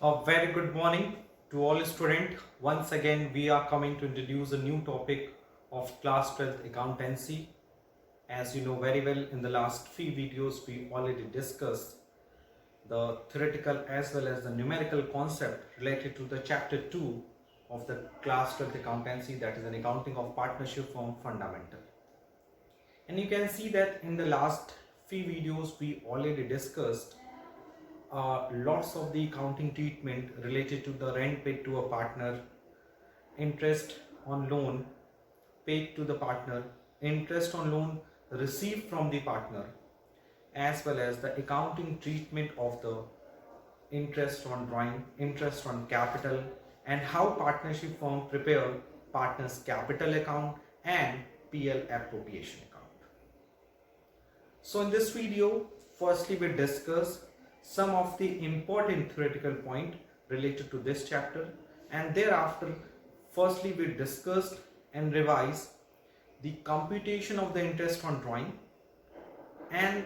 A very good morning to all students. Once again, we are coming to introduce a new topic of class 12th accountancy. As you know very well, in the last three videos, we already discussed the theoretical as well as the numerical concept related to the chapter 2 of the class 12th accountancy, that is an accounting of partnership firm fundamental. And you can see that in the last few videos, we already discussed lots of the accounting treatment related to the rent paid to a partner, interest on loan paid to the partner, interest on loan received from the partner, as well as the accounting treatment of the interest on drawing, interest on capital, and how partnership firm prepare partners capital account and PL appropriation account. So in this video, firstly we discuss some of the important theoretical point related to this chapter, and thereafter firstly we discussed and revised the computation of the interest on drawing and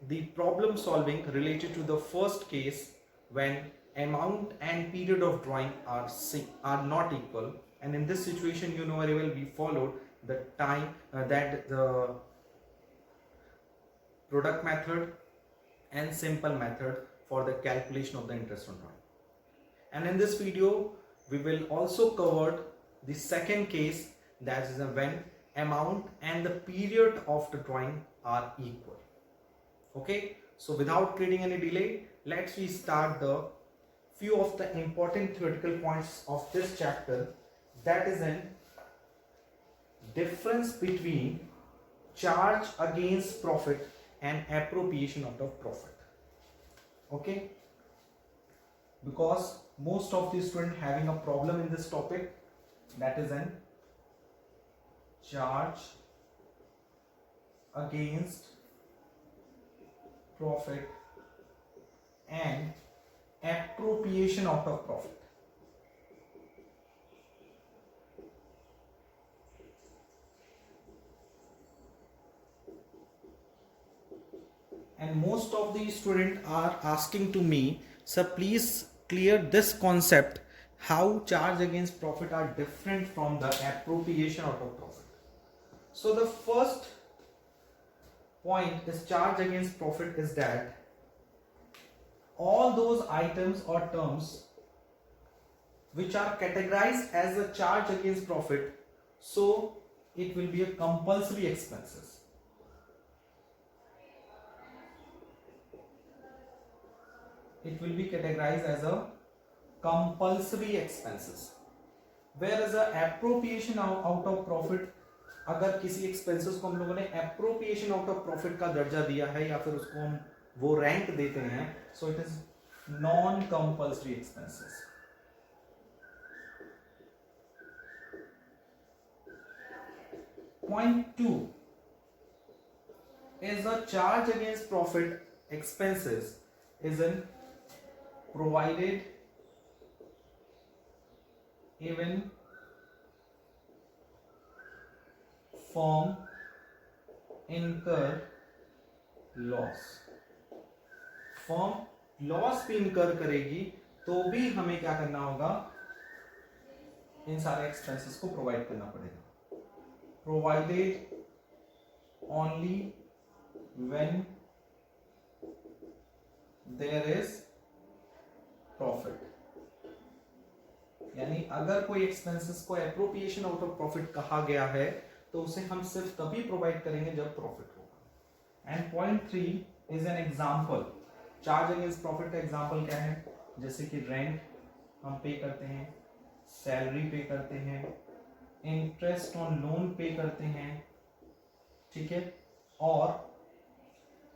the problem solving related to the first case when amount and period of drawing are not equal, and in this situation you know very well we followed the time that the product method and simple method for the calculation of the interest on drawing. And in this video we will also cover the second case, that is when amount and the period of the drawing are equal. Okay, so without creating any delay, let's we start the few of the important theoretical points of this chapter, that is in difference between charge against profit and appropriation of the profit. Okay, because most of the students having a problem in this topic, that is an charge against profit and appropriation out of profit. And most of the students are asking to me, sir, please clear this concept, how charge against profit are different from the appropriation out of profit. So the first point is charge against profit is that all those items or terms which are categorized as a charge against profit, so it will be a compulsory expenses. It will be categorized as a compulsory expenses, whereas a appropriation out of profit, अगर किसी expenses को हम लोगों ने appropriation out of profit का दर्जा दिया है या फिर उसको हम वो रैंक देते हैं, so it is non compulsory expenses. Point 2 is a charge against profit expenses is in provided even firm incur loss. Firm loss भी इनकर करेगी तो भी हमें क्या करना होगा, इन सारे एक्सपेंसेस को प्रोवाइड करना पड़ेगा. Provided only when there is profit. यानी अगर कोई एक्सपेंसेस को एप्रोप्रिएशन आउट ऑफ प्रॉफिट कहा गया है तो उसे हम सिर्फ तभी प्रोवाइड करेंगे जब प्रॉफिट होगा. And point 3 is an example. Charge against profit का एग्जांपल क्या है, जैसे कि रेंट हम पे करते हैं, सैलरी पे करते हैं, इंटरेस्ट ऑन लोन पे करते हैं, ठीक है, और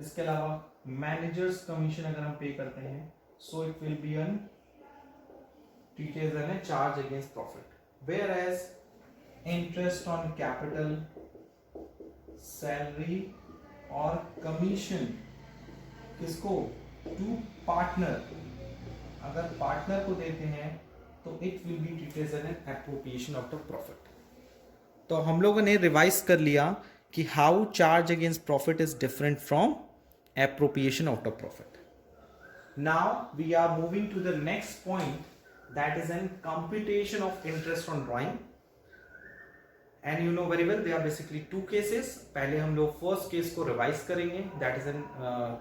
इसके अलावा मैनेजर्स कमीशन अगर हम पे करते हैं, so it will be an treated as a charge against profit, whereas interest on capital, salary और commission किसको, to partner, अगर पार्टनर को देते हैं तो it will be treated as an appropriation of the profit. तो हम लोगों ने रिवाइज कर लिया कि how charge against profit is different from appropriation out of profit. Now we are moving to the next point, that is an computation of interest on drawing. And you know very well there are basically two cases. पहले हम लोग first case को revise करेंगे, that is an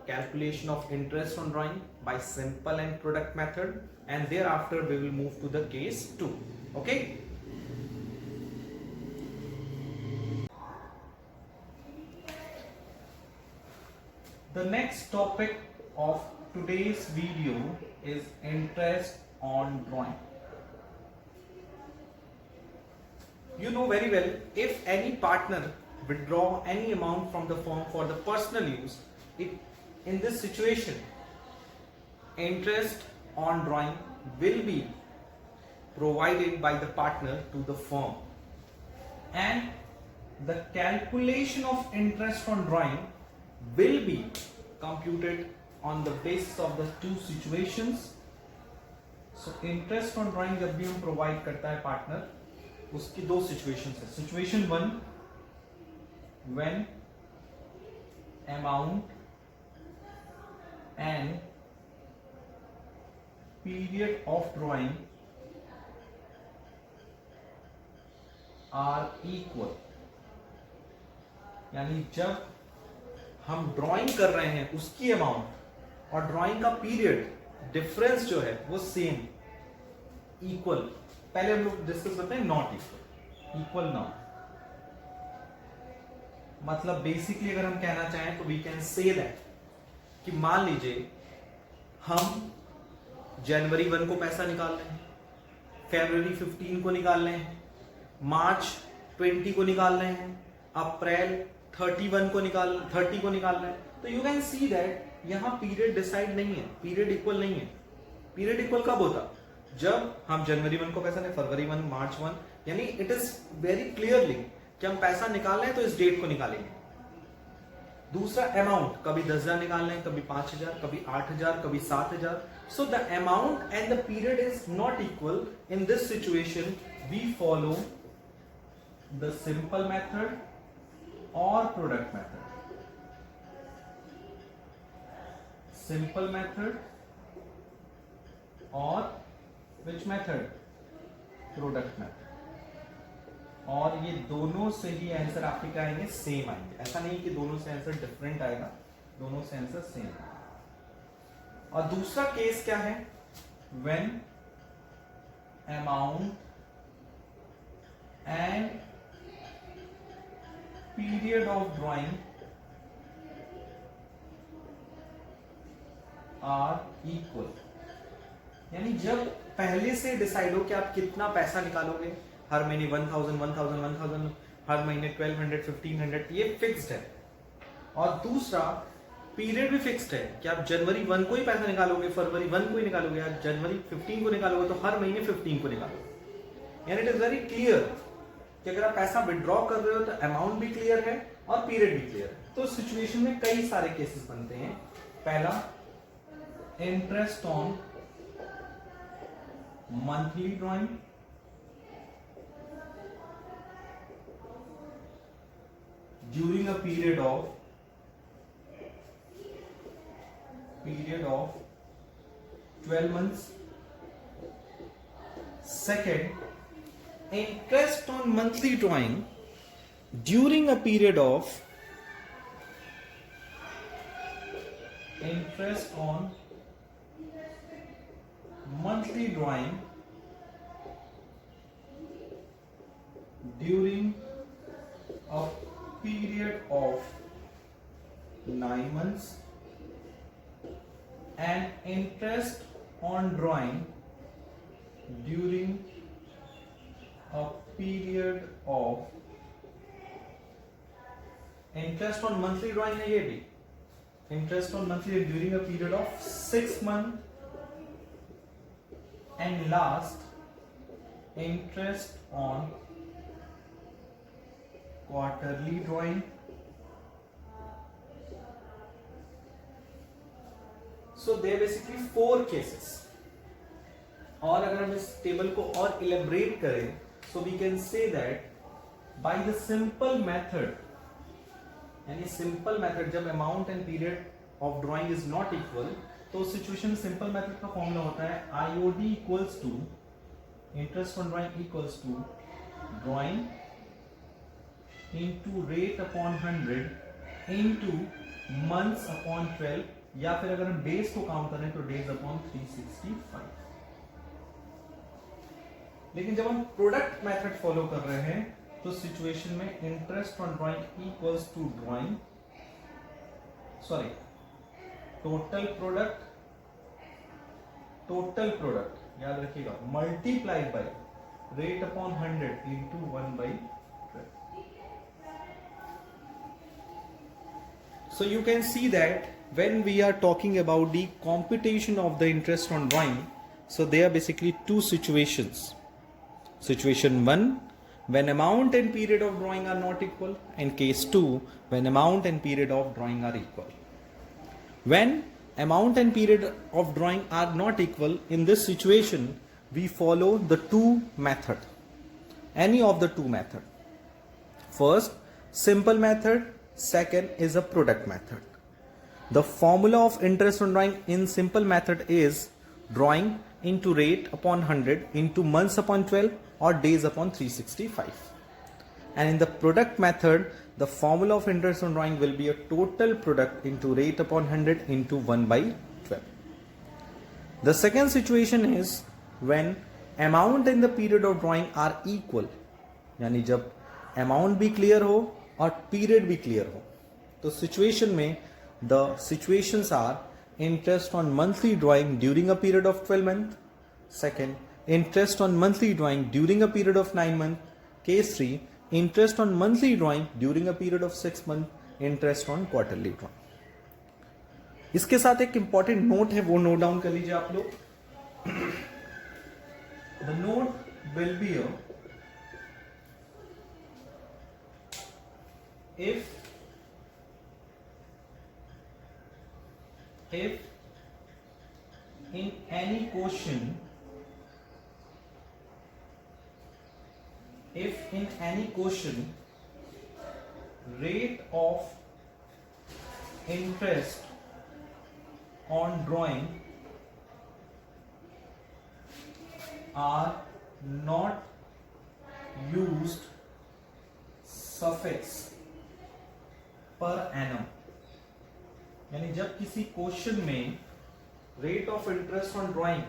calculation of interest on drawing by simple and product method, and thereafter we will move to the case 2. Okay. The next topic of today's video is interest on drawing. You know very well, if any partner withdraw any amount from the firm for the personal use, in this situation, interest on drawing will be provided by the partner to the firm, and the calculation of interest on drawing will be computed on the basis of the two situations. So interest on drawing जब भी हम provide करता है partner, उसकी दो situations है. Situation 1, when amount and period of drawing are equal, यानी जब हम ड्राइंग कर रहे हैं उसकी अमाउंट और ड्राइंग का पीरियड डिफरेंस जो है वो सेम इक्वल. पहले हम लोग डिस्कस करते हैं नॉट इक्वल. इक्वल नॉट मतलब बेसिकली अगर हम कहना चाहें तो वी कैन से दैट कि मान लीजिए हम जनवरी 1 को पैसा निकाल रहे हैं, फरवरी 15 को निकाल रहे हैं, मार्च 20 को निकाल रहे हैं, अप्रैल 30 को निकाल रहे हैं. तो यू कैन सी दैट यहां पीरियड डिसाइड नहीं है, पीरियड इक्वल नहीं है. पीरियड इक्वल कब होता? जब हम जनवरी 1 को पैसा नहीं, फरवरी 1, मार्च 1, यानी इट इज वेरी क्लियरली कि हम पैसा निकाल रहे हैं तो इस डेट को निकालेंगे. दूसरा अमाउंट, कभी 10,000 निकाल रहे हैं, कभी 5,000, कभी 8,000, कभी 7,000. So the amount and the period is not equal. In this situation we follow the simple method or product method. Simple method or which method? Product method. और ये दोनों से ही आंसर आपके क्या आएंगे? सेम आएंगे. ऐसा नहीं कि दोनों से आंसर डिफरेंट आएगा, दोनों से आंसर सेम. और दूसरा केस क्या है? When amount and period of drawing are equal, यानी जब पहले से डिसाइड हो कि आप कितना पैसा निकालोगे, हर महीने 1,000, 1,000, 1,000, हर महीने 1,200, 1,500, ये फिक्स्ड है. और दूसरा पीरियड भी फिक्स्ड है कि आप जनवरी 1 को ही पैसा निकालोगे, फरवरी 1 को ही निकालोगे, या जनवरी 15 को निकालोगे तो हर महीने 15 को निकालोगे. यानी इट इज वेरी क्लियर कि अगर आप पैसा विड्रॉ कर रहे हो तो अमाउंट भी क्लियर है और पीरियड भी क्लियर है. तो सिचुएशन में कई सारे केसेस बनते हैं. पहला, interest on monthly drawing, during a period of 12 months. Second, interest on monthly drawing during a period of interest on monthly drawing during a period of 9 months, and interest on drawing during a period of interest on monthly drawing है. ये भी interest on monthly during a period of 6 months, and last interest on quarterly drawing. So there are basically 4 cases. और अगर हम इस table को और elaborate करें, so we can say that by the simple method, यानी सिंपल मेथड जब amount and period of drawing is not equal, तो सिचुएशन सिंपल मेथड का फॉर्मूला होता है IOD equals to interest on drawing equals to drawing into rate upon 100 into months upon 12, या फिर अगर हम डेज को काउंट करें तो डेज अपॉन 365। लेकिन जब हम प्रोडक्ट मेथड फॉलो कर रहे हैं तो सिचुएशन में interest on drawing equals to drawing total product याद रखिएगा multiplied by rate upon 100 into 1/12। So you can see that when we are talking about the computation of the interest on drawing, so there are basically two situations. Situation 1, when amount and period of drawing are not equal, and case 2, when amount and period of drawing are equal. When amount and period of drawing are not equal, in this situation we follow the two method, any of the two method. First, simple method. Second is a product method. The formula of interest on drawing in simple method is drawing into rate upon 100 into months upon 12 or days upon 365. And in the product method, the formula of interest on drawing will be a total product into rate upon 100 into 1/12. The second situation is when amount and the period of drawing are equal. यानी जब amount भी clear हो और period भी clear हो। तो situation में the situations are interest on monthly drawing during a period of 12 month, second interest on monthly drawing during a period of 9 month, case 3 interest on monthly drawing during a period of 6 month, interest on quarterly drawing. इसके साथ एक important note है, वो note down कर लीजिए आप लोग। The note will be if in any question rate of interest on drawing are not used suffix पर एनम, यानी जब किसी क्वेश्चन में rate of interest on drawing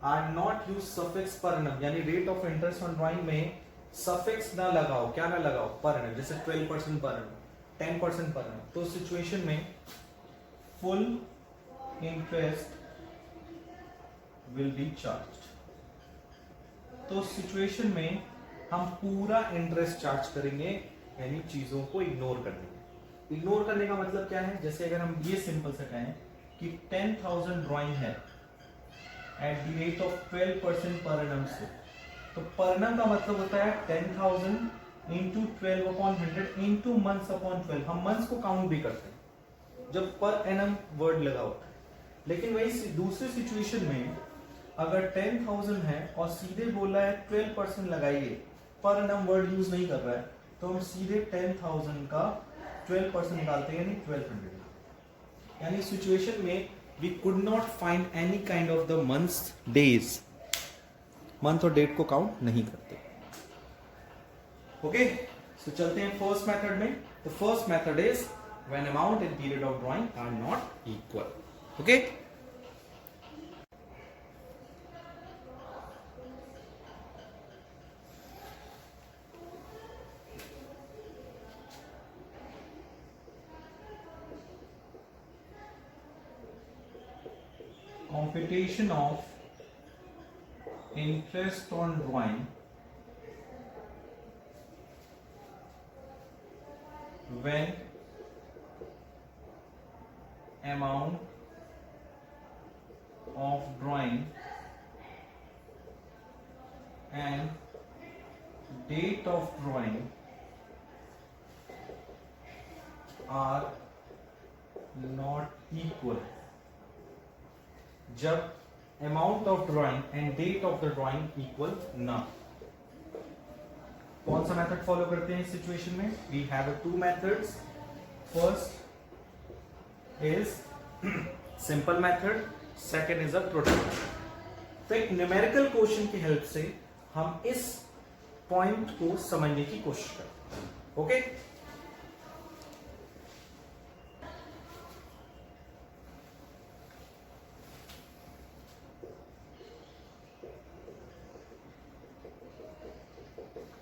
are not use suffix पर एनम, यानी rate of interest on drawing में सफिक्स ना लगाओ, क्या ना लगाओ, पर एनम, जैसे 12% पर एनम, 10% पर एनम, तो सिचुएशन में full interest will be charged. तो सिचुएशन में हम पूरा इंटरेस्ट चार्ज करेंगे, यानी चीजों को इग्नोर कर देंगे। इग्नोर करने का मतलब क्या है, जैसे अगर हम ये सिंपल से कहें कि 10,000 ड्राइंग है at the rate of 12% per annum से, तो पर एनम का मतलब होता है 10,000 into 12 upon 100 into months upon 12। हम मंथ्स को काउंट भी करते हैं जब पर एनम वर्ड लगा होता है। लेकिन वही दूसरी सिचुएशन में अगर 10,000 है और सीधे बोला है 12% लगाइए, पर एनम वर्ड यूज नहीं कर रहा है, तो हम सीधे 10,000 का 12% निकालते हैं, यानी 1200। यानी सिचुएशन में we could not find any kind of the months days, month और डेट को काउंट नहीं करते। ओके, सो चलते हैं फर्स्ट मेथड में। The first method is when amount and period of drawing are not equal. Okay, computation of interest on drawing when amount of drawing and date of drawing are not equal. जब amount of drawing and date of the drawing equal ना। कौन सा method follow करते हैं इस situation में? We have two methods. First is simple method, second is a product. तो एक न्यूमेरिकल क्वेश्चन की हेल्प से हम इस पॉइंट को समझने की कोशिश करते हैं। Okay,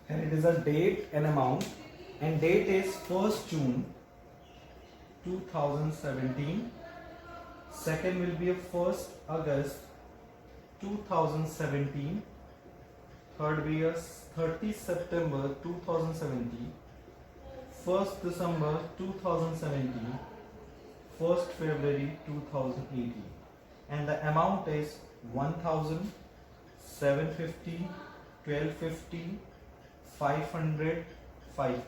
and it is a date and amount, and date is 1st June 2017, second will be 1st August 2017, third will be 30 September 2017, 1st December 2017, 1st February 2018, and the amount is 1000, 750, 1250, 500, 500,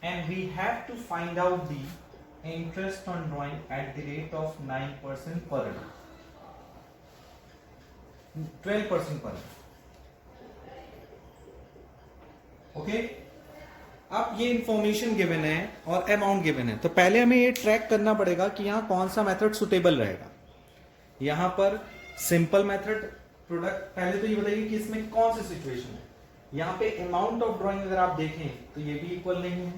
and we have to find out the interest on drawing at the rate of 9% per annum, 12% per annum. Okay, अब ये information given है और amount given है, तो पहले हमें ये track करना पड़ेगा कि यहाँ कौन सा मेथड सुटेबल रहेगा। यहाँ पर सिंपल मेथड, प्रोडक्ट, पहले तो ये बताइए कि इसमें कौन सी सिचुएशन है। यहाँ पे अमाउंट ऑफ ड्रॉइंग अगर आप देखें तो ये भी इक्वल नहीं है,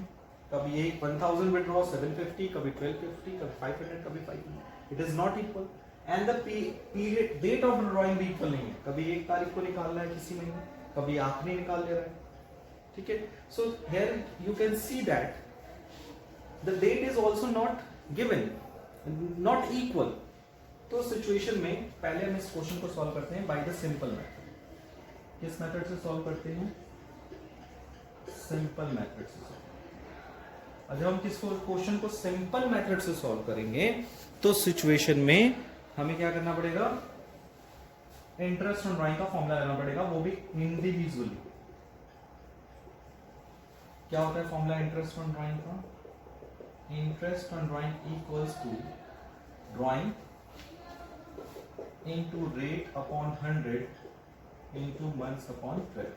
कभी ये 1000 विड्रॉ 750, कभी 1250, कभी 500, कभी 500, it is not equal. And the period, date of drawing भी इक्वल नहीं है, कभी 1 तारीख को निकाल रहा है किसी महीने, कभी आखिरी निकाल दे रहा है। ठीक है, so here you can see that the date is also not given, not equal. तो सिचुएशन में पहले हम इस क्वेश्चन को सॉल्व करते हैं बाय द सिंपल मेथड। किस मेथड से सॉल्व करते हैं? सिंपल मेथड से सॉल्व। और जब हम किस क्वेश्चन को सिंपल मेथड से सॉल्व करेंगे तो सिचुएशन में हमें क्या करना पड़ेगा? इंटरेस्ट ऑन ड्राइंग का फॉर्मूला लेना पड़ेगा, वो भी इंडिविजुअली। क्या होता है फॉर्मूला इंटरेस्ट ऑन ड्राइंग का? Interest on drawing equals to drawing into rate upon 100 into months upon 12।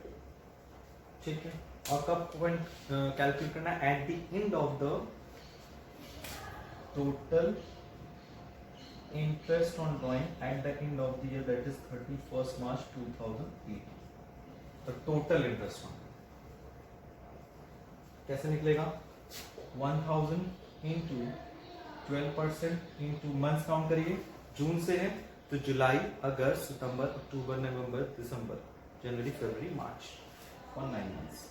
ठीक है, और कब पॉइंट कैलकुलेट करना? At the end of the total interest on drawing at the end of the year, that is 31st March 2018। The total interest on कैसे निकलेगा? 1000 into 12% into months count करिए, जून से है तो जुलाई, अगस्त, सितंबर, अक्टूबर, नवंबर, दिसंबर, जनवरी, फरवरी, मार्च, और 9 मंथ्स।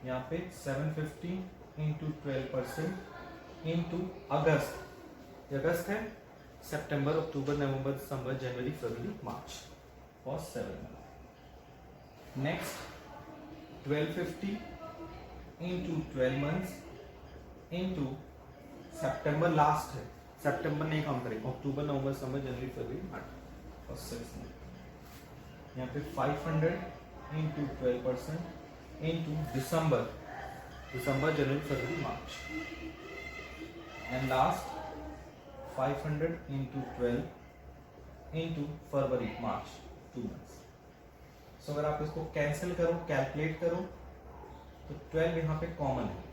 यहाँ पे 750 इंटू 12% इंटू अगस्त, अगस्त है, सितंबर, अक्टूबर, नवंबर, दिसंबर, जनवरी, फरवरी, मार्च, और 7 month. Next 1250 into 12 months into सितंबर लास्ट है, सितंबर नहीं काउंट करेंगे, अक्टूबर, नवंबर, दिसंबर, जनवरी, फरवरी, मार्च, और 6 मंथ। यहाँ पे 500 इंटू 12% इंटू दिसंबर, जनवरी, फरवरी, मार्च, एंड लास्ट 500 इंटू 12 इंटू फरवरी, मार्च, 2 मंथ्स। सो अगर आप इसको कैंसिल करो, कैलकुलेट करो, तो 12 यहाँ पे कॉमन है,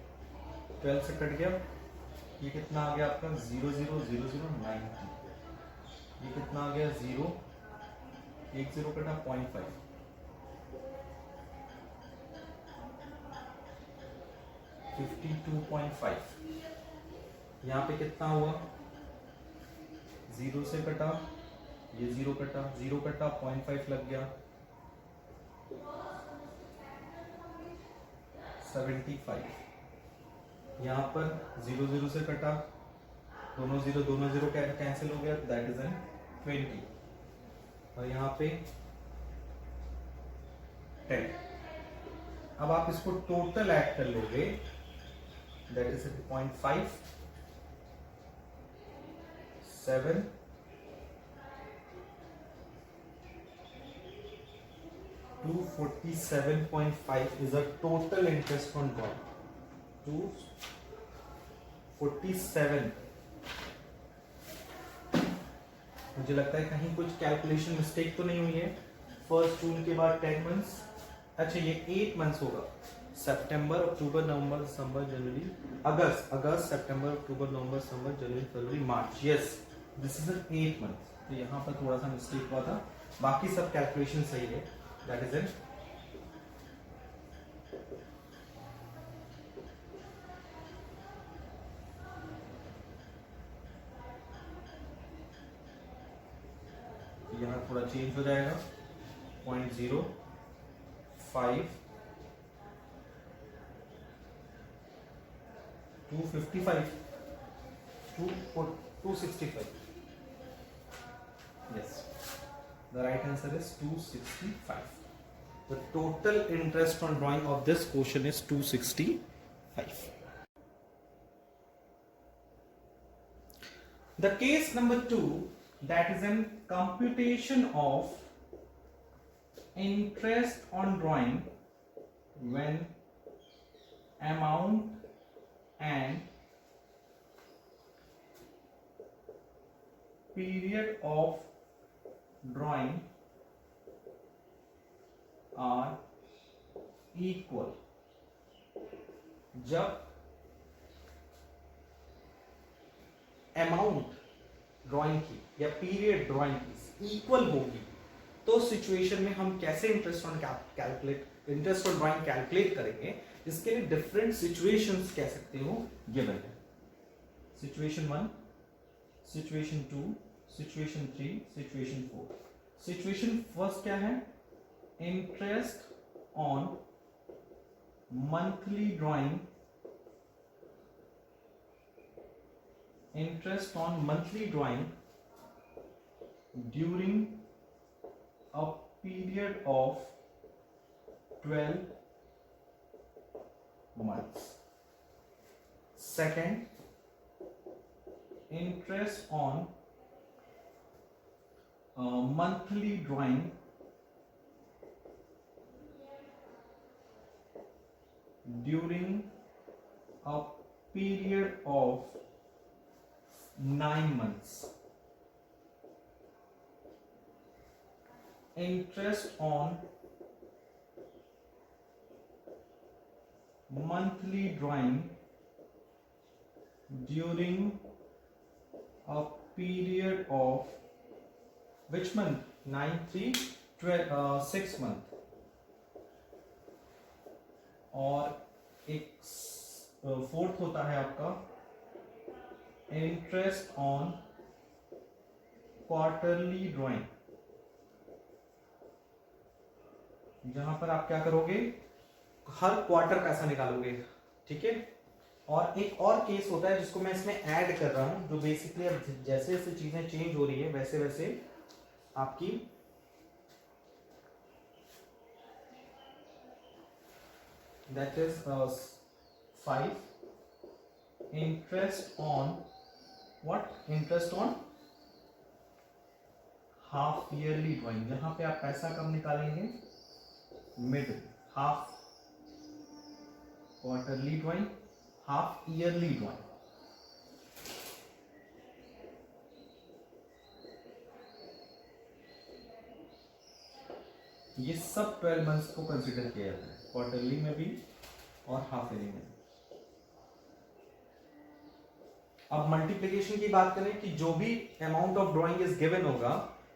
12 से कट गया, ये कितना आ गया आपका? 0,0,0,090। ये कितना आ गया? 0, 1 0 कटा 0.5, 52.5। यहाँ पे कितना हुआ? 0 से कटा, ये 0 कटा, 0 कटा 0.5 लग गया, 75। यहाँ पर 0 0 से कटा, दोनों जीरो कैंसिल हो गया, दैट इज एन 20, और यहाँ पे 10। अब आप इसको टोटल ऐड कर लोगे, that is 0.5, 7, 247.5 is a total interest on bond. 247। मुझे लगता है कहीं कुछ कैलकुलेशन मिस्टेक तो नहीं हुई है। 1 जून के बाद 10 मंथ्स, अच्छा ये 8 मंथ्स होगा, सितंबर, अक्टूबर, नवंबर, दिसंबर, जनवरी, अगस्त, सितंबर, अक्टूबर, नवंबर, दिसंबर, जनवरी, फरवरी, मार्च। Yes, this is an 8 month. तो यहाँ पर थोड़ा सा मिस्टेक हुआ था, बाकी सब कैलकुलेशन सही है। That is it. यहाँ थोड़ा चेंज हो जाएगा, 0.05 255 265। Yes, the right answer is 265. The total interest on drawing of this question is 265. The case number 2, that is in computation of interest on drawing when amount and period of drawing are equal। जब amount drawing की या period drawing की equal होगी, तो situation में हम कैसे interest on drawing calculate करेंगे, इसके लिए डिफरेंट सिचुएशंस कह सकते हो गिवन है। Situation 1, situation 2, situation 3, situation 4। Situation first क्या है? Interest on monthly drawing, interest on monthly drawing during a period of 12 months. Second, interest on monthly drawing during a period of 9 months. Interest on monthly drawing during a period of which month? 9, 3, 12, 6 month। और एक fourth होता है आपका interest on quarterly drawing, जहां पर आप क्या करोगे, हर क्वार्टर पैसा निकालोगे, ठीक है। और एक और केस होता है जिसको मैं इसमें ऐड कर रहा हूं, जो बेसिकली अब जैसे जैसे चीजें चेंज हो रही है वैसे वैसे आपकी that is 5, interest on What? Interest on half yearly drawing, जहां पे आप पैसा कब निकालेंगे? Mid, half quarterly drawing, half yearly drawing. ये सब 12 मंथ्स को कंसिडर किया जाता है, क्वार्टरली में भी और हाफ ईयरली में। अब मल्टीप्लिकेशन की बात करें कि जो भी amount of drawing is given होगा,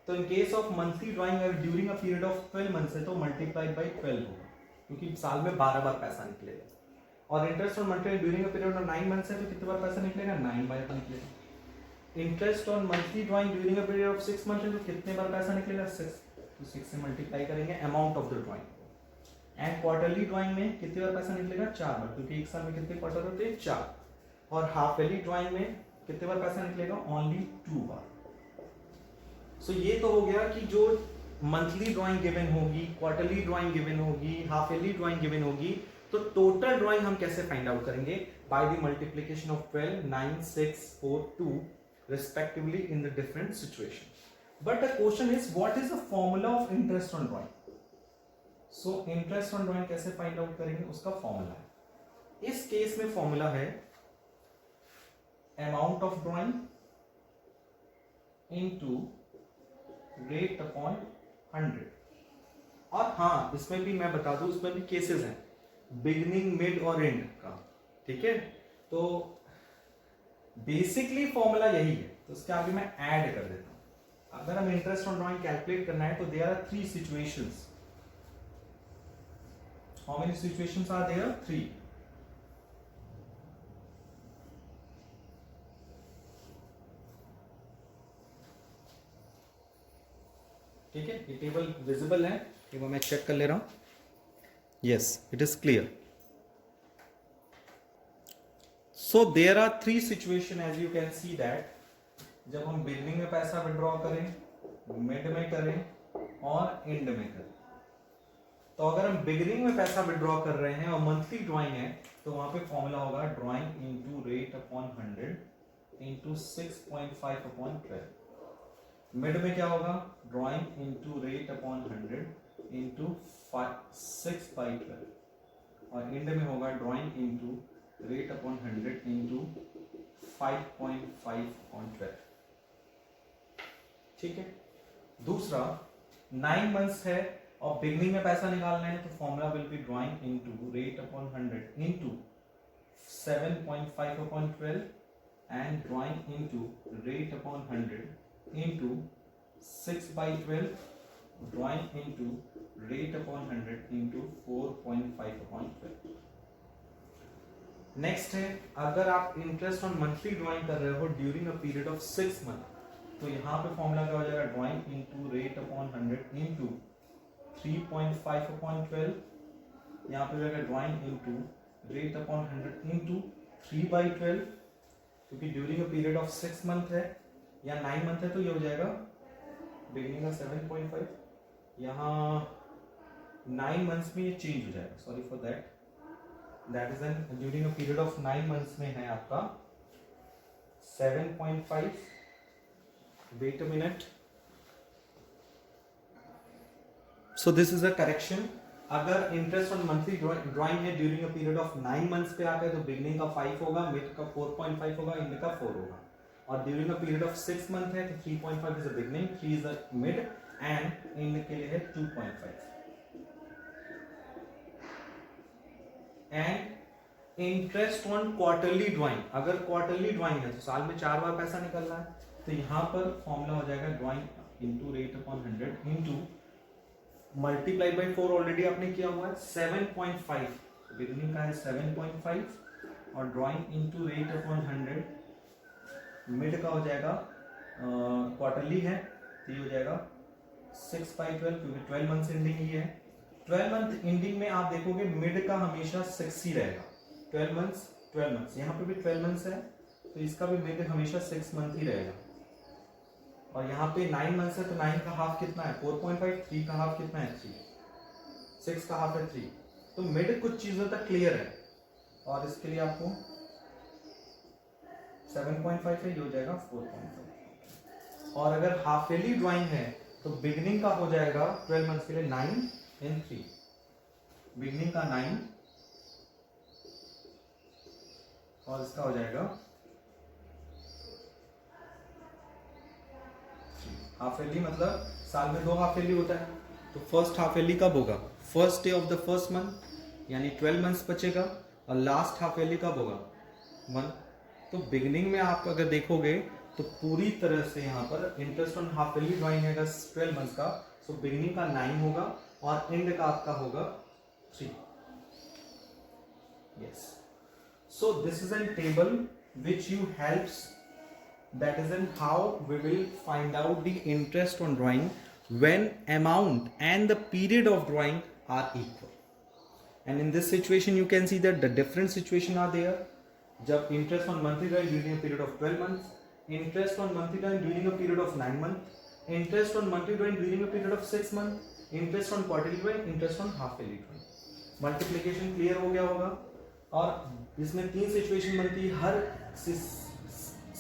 तो in case of monthly drawing अगर during a period of 12 months है तो मल्टीप्लाइड बाय 12 होगा, क्योंकि साल में 12 बार पैसा निकलेगा। और interest on monthly during a period of 9 months है तो कितने बार पैसा निकलेगा? 9 बार निकलेगा। Interest on monthly drawing during a period of 6 months है तो कितने बार पैसा निकलेगा? 6। तो 6 से मल्टीप्लाई करेंगे amount of the drawing. And quarterly drawing में कितने बार पैसा निकलेगा? 4 बार, क्योंकि एक साल में कितने क्वार्टर होते हैं? 4। और हाफ ईयरली ड्राइंग में कितने बार पैसा निकलेगा? ओनली 2 बार। सो ये तो हो गया कि जो मंथली ड्राइंग गिवन होगी, क्वार्टरली ड्राइंग गिवन होगी, हाफ ईयरली ड्राइंग गिवन होगी, तो टोटल ड्राइंग हम कैसे फाइंड आउट करेंगे? By the multiplication of 12, 9, 6, 4, 2 respectively in the different situation. But the question is, what is the formula of interest on drawing? So interest on drawing कैसे find out करेंगे? उसका formula है, इस case में formula है amount of drawing into rate upon 100। और हाँ, इसमें भी मैं बता दूं, इसमें भी केसेस हैं। बिगनिंग, मिड और एंड का, ठीक है। तो बेसिकली फॉर्मूला यही है, तो इसके आगे मैं ऐड कर देता हूं। अगर हम इंटरेस्ट ऑन ड्राइंग कैलकुलेट करना है तो there are 3 situations. How many situations are there? 3। ठीक है, ये टेबल विजिबल है, एक बार मैं चेक कर ले रहा हूं। Yes, it is clear. So there are 3 situation as you can see that जब हम बिगनिंग में पैसा विड्रॉ करें, मिड में करें और एंड में करें। तो अगर हम बिगनिंग में पैसा विड्रॉ कर रहे हैं और मंथली ड्राइंग है तो वहां पे फॉर्मूला होगा drawing into rate upon 100 into 6.5 upon 12। Mid में क्या होगा? Drawing into rate upon 100 into 6/12। और एंड में होगा drawing into rate upon 100 into 5.5 upon 12। ठीक है। दूसरा 9 मंथ्स है और बिगनिंग में पैसा निकालना है तो formula will be drawing into rate upon 100 into 7.5 upon 12 and drawing into rate upon 100 into 6/12, drawing into rate upon 100 into 4.5 upon 12। Next है, अगर आप इंटरेस्ट ऑन मंथली ड्राइंग कर रहे हो during a period of 6 month तो यहाँ पे formula क्या हो जाएगा? Drawing into rate upon 100 into 3.5 upon 12। यहाँ पे जाएगा drawing into rate upon 100 into 3/12, क्योंकि during a period of 6 month है या 9 मंथ है तो ये हो जाएगा बिगिनिंग का 7.5, यहाँ 9 मंथ्स में ये चेंज हो जाएगा, sorry for that, that is an during a period of 9 months में है आपका 7.5। Wait a minute. So this is a correction. अगर इंटरेस्ट ऑन मंथली ड्राइंग है during a period of 9 months पे आ गए तो बिगिनिंग का 5 होगा, मिड का 4.5 होगा, एंड का 4 होगा। और during a period of 6 month है तो 3.5 is a beginning, 3 is a mid and and के लिए है 2.5। And interest on quarterly drawing, अगर क्वार्टरली ड्राइंग है तो साल में 4 बार पैसा निकलना है तो यहां पर फॉर्मूला हो जाएगा drawing into rate upon 100 into multiplied by 4 already आपने किया हुआ है 7.5, बिगिनिंग का है 7.5 और drawing into rate upon 100 mid का हो जाएगा क्वार्टरली है तो ये हो जाएगा 6/12, क्योंकि 12 मंथ्स एंडिंग ही है। 12 मंथ एंडिंग में आप देखोगे मिड का हमेशा 6 ही रहेगा। 12 मंथ्स यहाँ पे भी 12 मंथ्स है तो इसका भी मिड हमेशा 6 मंथ ही रहेगा। और यहाँ पे 9 मंथ्स है तो 9 का हाफ कितना है? 4.5, 3 का हाफ कितना है? 3, 6 का हाफ है 3। तो मिड कुछ चीजों तक क्लियर है और इसके लिए आपको 7.5 है, ये हो जाएगा 4.5। और अगर हाफ ईयरली ड्राइंग है तो बिगिनिंग का हो जाएगा 12 मंथ्स के लिए 9 and 3, बिगिनिंग का 9 और इसका हो जाएगा हाफ ईयरली, मतलब साल में 2 हाफ ईयरली होता है तो फर्स्ट हाफ ईयरली कब होगा? First day of the first month, यानी 12 मंथ्स बचेगा। और लास्ट हाफ ईयरली कब होगा? मंथ। तो बिगिनिंग में आप अगर देखोगे तो पूरी तरह से यहाँ पर interest on half yearly drawing है 12 मंथ्स का, सो बिगिनिंग का 9 होगा और एंड का आपका होगा 3। Yes, so this is N table which you helps, that is in how we will find out the interest on drawing when amount and the period of drawing are equal. And in this situation you can see that the different situation are there. जब interest on monthly drawing during a period of 12 months, interest on monthly drawing during a period of 9 months, interest on monthly drawing during a period of 6 months, interest on quarterly drawing, interest on half yearly drawing. Multiplication clear हो गया होगा। और इसमें 3 situation बनती है, हर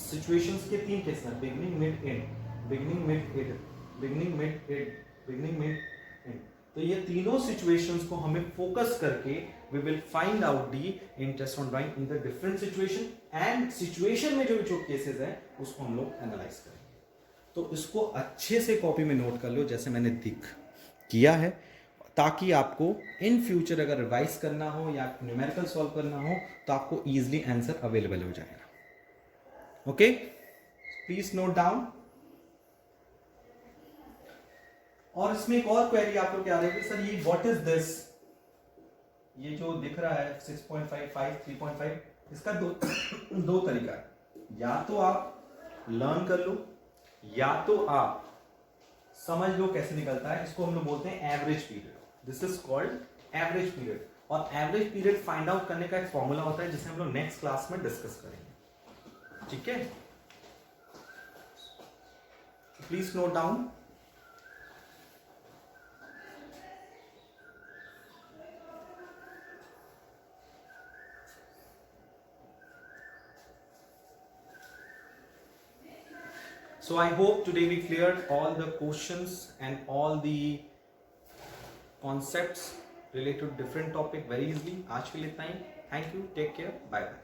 situations के 3 case हैं, beginning, mid, end, beginning, mid, end, beginning, mid, end, beginning, mid, end. तो ये तीनों सिचुएशंस को हमें फोकस करके we will find out the interest on drawing in the different situation, and situation में जो केसेस है उसको हम लोग एनालाइज करेंगे। तो इसको अच्छे से कॉपी में नोट कर लो जैसे मैंने किया है। ताकि आपको इन फ्यूचर अगर रिवाइज करना हो या न्यूमेरिकल सॉल्व करना हो तो आपको इजीली आंसर अवेलेबल हो जाएगा। Okay, please note down. और इसमें एक और क्वेरी आप लोग क्या रहेगी, सर ये व्हाट इज दिस, ये जो दिख रहा है 6.55 3.5, इसका दो तरीका है, या तो आप लर्न कर लो या तो आप समझ लो कैसे निकलता है। इसको हम लोग बोलते हैं average period, this is called average period. और एवरेज पीरियड फाइंड आउट करने का एक फॉर्मूला होता है जिसे हम लोग नेक्स्ट क्लास में डिस्कस करेंगे, ठीक है। Please note down. So I hope today we cleared all the questions and all the concepts related to different topic very easily. आज के लिए इतना ही। Thank you. Take care. Bye bye.